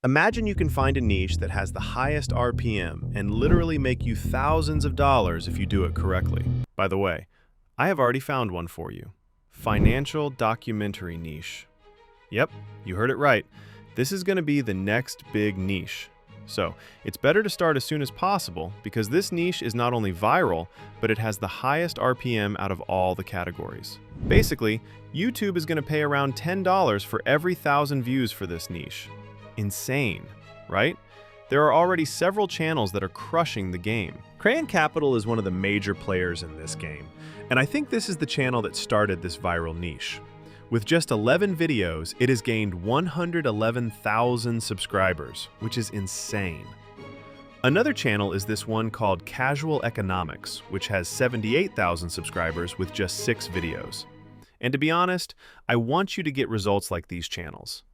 Imagine you can find a niche that has the highest RPM and literally make you thousands of dollars if you do it correctly. By the way, I have already found one for you. Financial documentary niche. Yep, you heard it right. This is going to be the next big niche. So, it's better to start as soon as possible because this niche is not only viral, but it has the highest RPM out of all the categories. Basically, YouTube is going to pay around $10 for every 1,000 views for this niche. Insane, right? There are already several channels that are crushing the game. Crayon Capital is one of the major players in this game, and I think this is the channel that started this viral niche. With just 11 videos, it has gained 111,000 subscribers, which is insane. Another channel is this one called Casual Economics, which has 78,000 subscribers with just 6 videos. And to be honest, I want you to get results like these channels.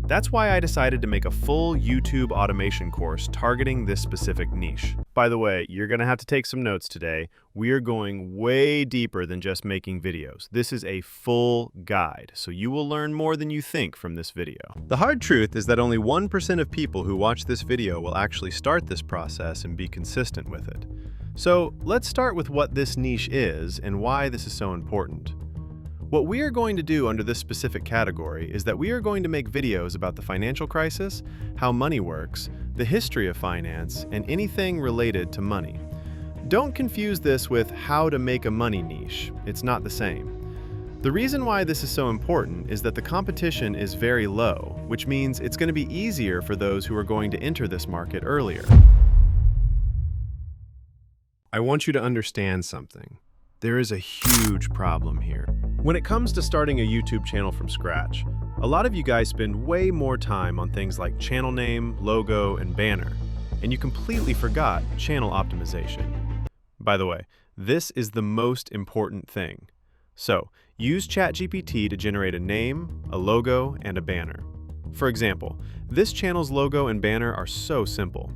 That's why I decided to make a full YouTube automation course targeting this specific niche. By the way, you're going to have to take some notes today. We are going way deeper than just making videos. This is a full guide, so you will learn more than you think from this video. The hard truth is that only 1% of people who watch this video will actually start this process and be consistent with it. So let's start with what this niche is and why this is so important. What we are going to do under this specific category is that we are going to make videos about the financial crisis, how money works, the history of finance, and anything related to money. Don't confuse this with how to make a money niche. It's not the same. The reason why this is so important is that the competition is very low, which means it's going to be easier for those who are going to enter this market earlier. I want you to understand something. There is a huge problem here. When it comes to starting a YouTube channel from scratch, a lot of you guys spend way more time on things like channel name, logo, and banner, and you completely forgot channel optimization. By the way, this is the most important thing. So, use ChatGPT to generate a name, a logo, and a banner. For example, this channel's logo and banner are so simple.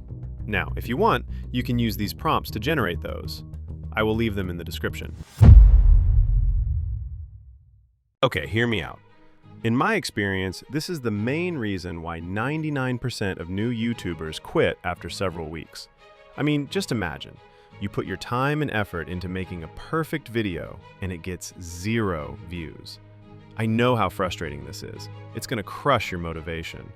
Now, if you want, you can use these prompts to generate those. I will leave them in the description. Okay, hear me out. In my experience, this is the main reason why 99% of new YouTubers quit after several weeks. I mean, just imagine. You put your time and effort into making a perfect video, and it gets 0 views. I know how frustrating this is. It's going to crush your motivation.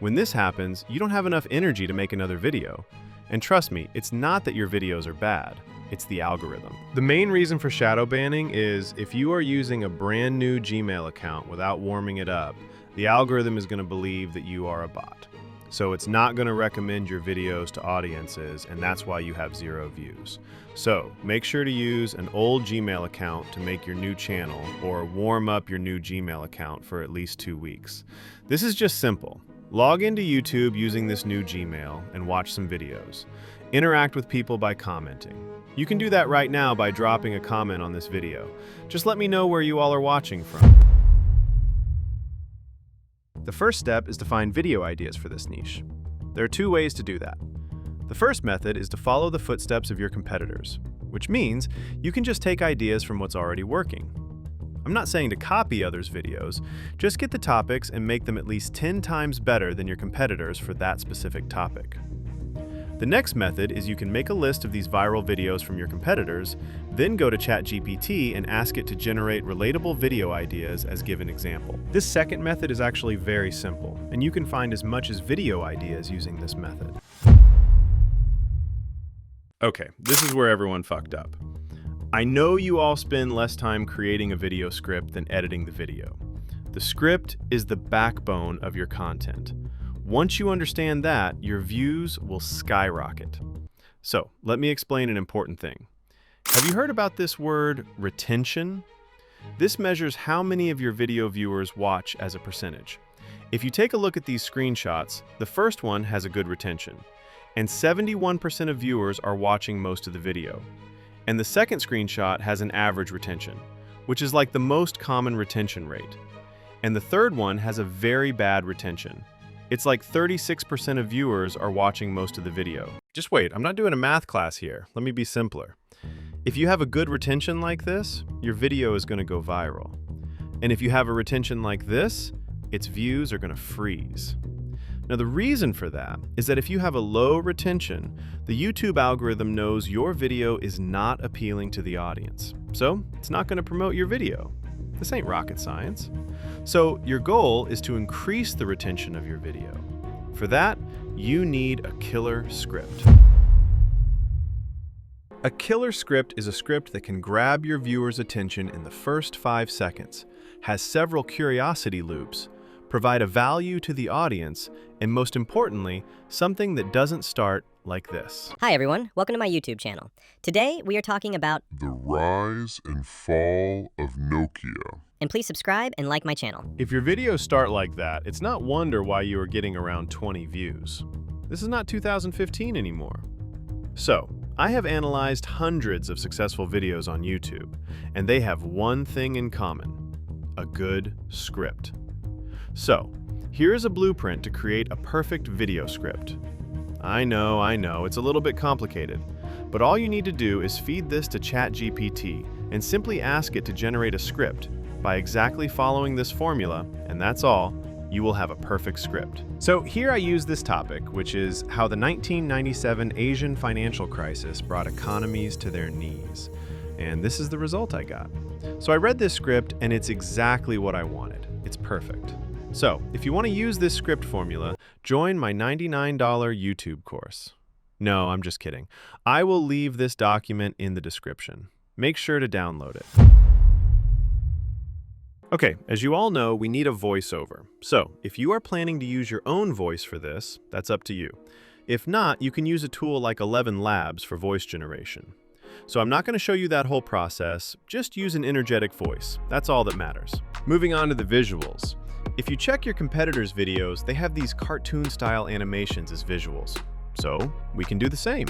When this happens, you don't have enough energy to make another video. And trust me, it's not that your videos are bad. It's the algorithm. The main reason for shadow banning is if you are using a brand new Gmail account without warming it up, the algorithm is going to believe that you are a bot. So it's not going to recommend your videos to audiences, and that's why you have 0 views. So make sure to use an old Gmail account to make your new channel, or warm up your new Gmail account for at least 2 weeks. This is just simple. Log into YouTube using this new Gmail and watch some videos. Interact with people by commenting. You can do that right now by dropping a comment on this video. Just let me know where you all are watching from. The first step is to find video ideas for this niche. There are 2 ways to do that. The first method is to follow the footsteps of your competitors, which means you can just take ideas from what's already working. I'm not saying to copy others' videos, just get the topics and make them at least 10 times better than your competitors for that specific topic. The next method is you can make a list of these viral videos from your competitors, then go to ChatGPT and ask it to generate relatable video ideas as given example. This second method is actually very simple, and you can find as much as video ideas using this method. Okay, this is where everyone fucked up. I know you all spend less time creating a video script than editing the video. The script is the backbone of your content. Once you understand that, your views will skyrocket. So, let me explain an important thing. Have you heard about this word, retention? This measures how many of your video viewers watch as a percentage. If you take a look at these screenshots, the first one has a good retention, and 71% of viewers are watching most of the video. And the second screenshot has an average retention, which is like the most common retention rate. And the third one has a very bad retention. It's like 36% of viewers are watching most of the video. Just wait, I'm not doing a math class here. Let me be simpler. If you have a good retention like this, your video is going to go viral. And if you have a retention like this, its views are going to freeze. Now, the reason for that is that if you have a low retention, the YouTube algorithm knows your video is not appealing to the audience. So it's not going to promote your video. This ain't rocket science. So your goal is to increase the retention of your video. For that, you need a killer script. A killer script is a script that can grab your viewer's attention in the first 5 seconds, has several curiosity loops, provide a value to the audience, and most importantly, something that doesn't start like this. Hi everyone, welcome to my YouTube channel. Today we are talking about the rise and fall of Nokia. And please subscribe and like my channel. If your videos start like that, it's not wonder why you are getting around 20 views. This is not 2015 anymore. So, I have analyzed hundreds of successful videos on YouTube, and they have one thing in common: a good script. So, here's a blueprint to create a perfect video script. I know, it's a little bit complicated, but all you need to do is feed this to ChatGPT and simply ask it to generate a script by exactly following this formula, and that's all. You will have a perfect script. So here I use this topic, which is how the 1997 Asian financial crisis brought economies to their knees. And this is the result I got. So I read this script and it's exactly what I wanted. It's perfect. So if you want to use this script formula, join my $99 YouTube course. No, I'm just kidding. I will leave this document in the description. Make sure to download it. Okay, as you all know, we need a voiceover. So, if you are planning to use your own voice for this, that's up to you. If not, you can use a tool like 11 Labs for voice generation. So I'm not going to show you that whole process, just use an energetic voice. That's all that matters. Moving on to the visuals. If you check your competitors' videos, they have these cartoon-style animations as visuals. So, we can do the same.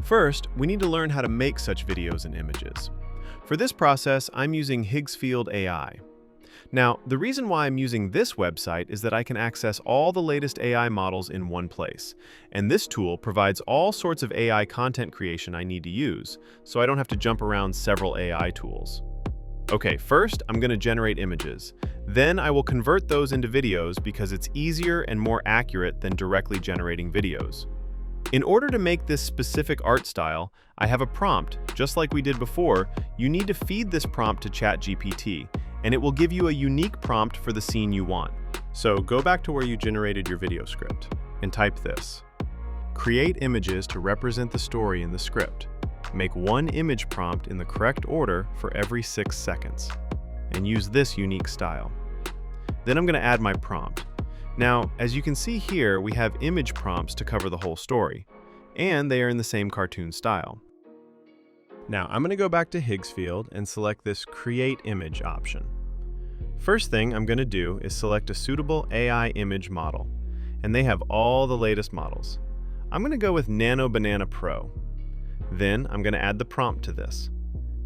First, we need to learn how to make such videos and images. For this process, I'm using Higgsfield AI. Now, the reason why I'm using this website is that I can access all the latest AI models in one place, and this tool provides all sorts of AI content creation I need to use, so I don't have to jump around several AI tools. Okay, first, I'm going to generate images. Then I will convert those into videos because it's easier and more accurate than directly generating videos. In order to make this specific art style, I have a prompt. Just like we did before, you need to feed this prompt to ChatGPT, and it will give you a unique prompt for the scene you want. So go back to where you generated your video script and type this. Create images to represent the story in the script. Make one image prompt in the correct order for every 6 seconds, and use this unique style. Then I'm going to add my prompt. Now, as you can see here, we have image prompts to cover the whole story, and they are in the same cartoon style. Now, I'm going to go back to Higgsfield and select this Create Image option. First thing I'm going to do is select a suitable AI image model, and they have all the latest models. I'm going to go with Nano Banana Pro. Then I'm going to add the prompt to this.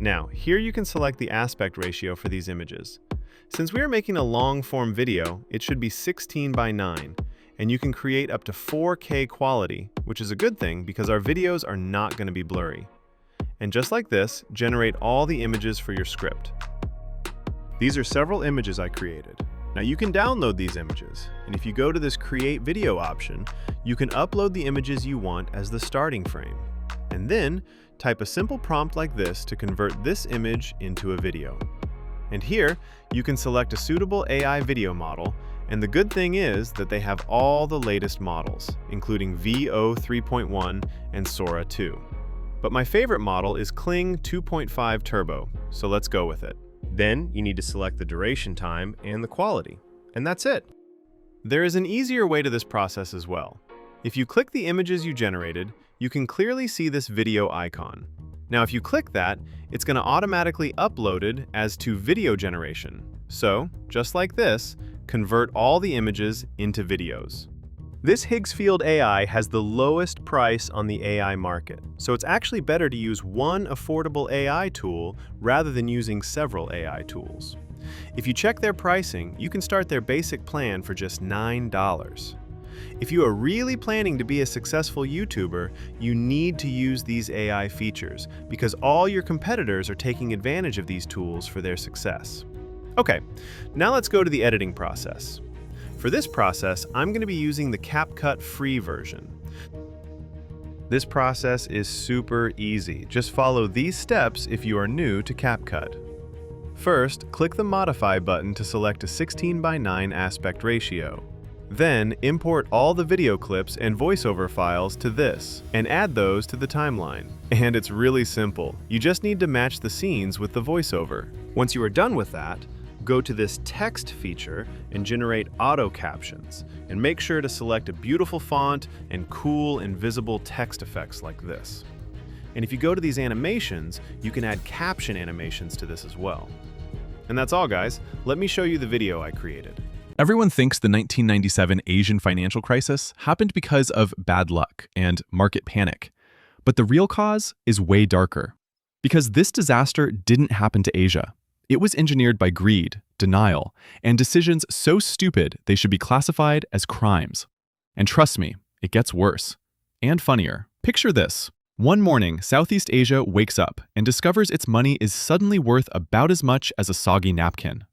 Now, here you can select the aspect ratio for these images. Since we are making a long-form video, it should be 16:9, and you can create up to 4K quality, which is a good thing because our videos are not going to be blurry. And just like this, generate all the images for your script. These are several images I created. Now you can download these images, and if you go to this Create Video option, you can upload the images you want as the starting frame. And then, type a simple prompt like this to convert this image into a video. And here, you can select a suitable AI video model, and the good thing is that they have all the latest models, including VO 3.1 and Sora 2. But my favorite model is Kling 2.5 Turbo, so let's go with it. Then, you need to select the duration time and the quality, and that's it. There is an easier way to this process as well. If you click the images you generated, you can clearly see this video icon. Now, if you click that, it's going to automatically upload it as to video generation. So, just like this, convert all the images into videos. This Higgsfield AI has the lowest price on the AI market, so it's actually better to use one affordable AI tool rather than using several AI tools. If you check their pricing, you can start their basic plan for just $9. If you are really planning to be a successful YouTuber, you need to use these AI features because all your competitors are taking advantage of these tools for their success. Okay, now let's go to the editing process. For this process, I'm going to be using the CapCut free version. This process is super easy. Just follow these steps if you are new to CapCut. First, click the Modify button to select a 16:9 aspect ratio. Then, import all the video clips and voiceover files to this, and add those to the timeline. And it's really simple. You just need to match the scenes with the voiceover. Once you are done with that, go to this text feature and generate auto captions, and make sure to select a beautiful font and cool invisible text effects like this. And if you go to these animations, you can add caption animations to this as well. And that's all, guys. Let me show you the video I created. Everyone thinks the 1997 Asian financial crisis happened because of bad luck and market panic. But the real cause is way darker. Because this disaster didn't happen to Asia. It was engineered by greed, denial, and decisions so stupid they should be classified as crimes. And trust me, it gets worse. And funnier. Picture this. One morning, Southeast Asia wakes up and discovers its money is suddenly worth about as much as a soggy napkin.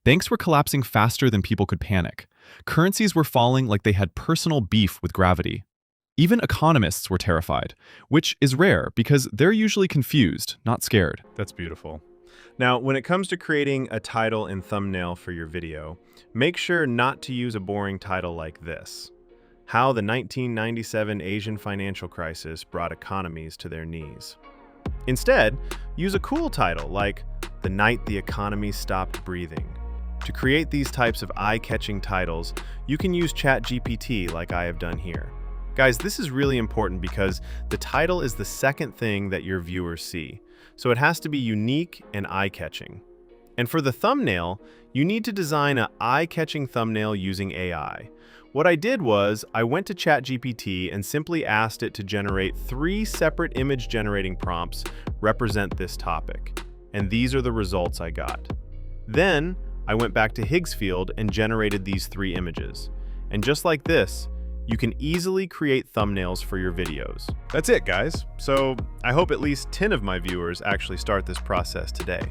Banks were collapsing faster than people could panic. Currencies were falling like they had personal beef with gravity. Even economists were terrified, which is rare because they're usually confused, not scared. That's beautiful. Now, when it comes to creating a title and thumbnail for your video, make sure not to use a boring title like this: How the 1997 Asian Financial Crisis Brought Economies to Their Knees. Instead, use a cool title like The Night the Economy Stopped Breathing. To create these types of eye-catching titles, you can use ChatGPT like I have done here. Guys, this is really important because the title is the second thing that your viewers see, so it has to be unique and eye-catching. And for the thumbnail, you need to design an eye-catching thumbnail using AI. What I did was, I went to ChatGPT and simply asked it to generate 3 separate image-generating prompts represent this topic. And these are the results I got. Then, I went back to Higgsfield and generated these 3 images. And just like this, you can easily create thumbnails for your videos. That's it, guys. So I hope at least 10 of my viewers actually start this process today.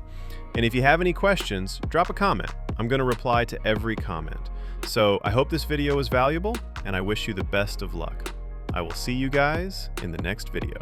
And if you have any questions, drop a comment. I'm going to reply to every comment. So I hope this video was valuable, and I wish you the best of luck. I will see you guys in the next video.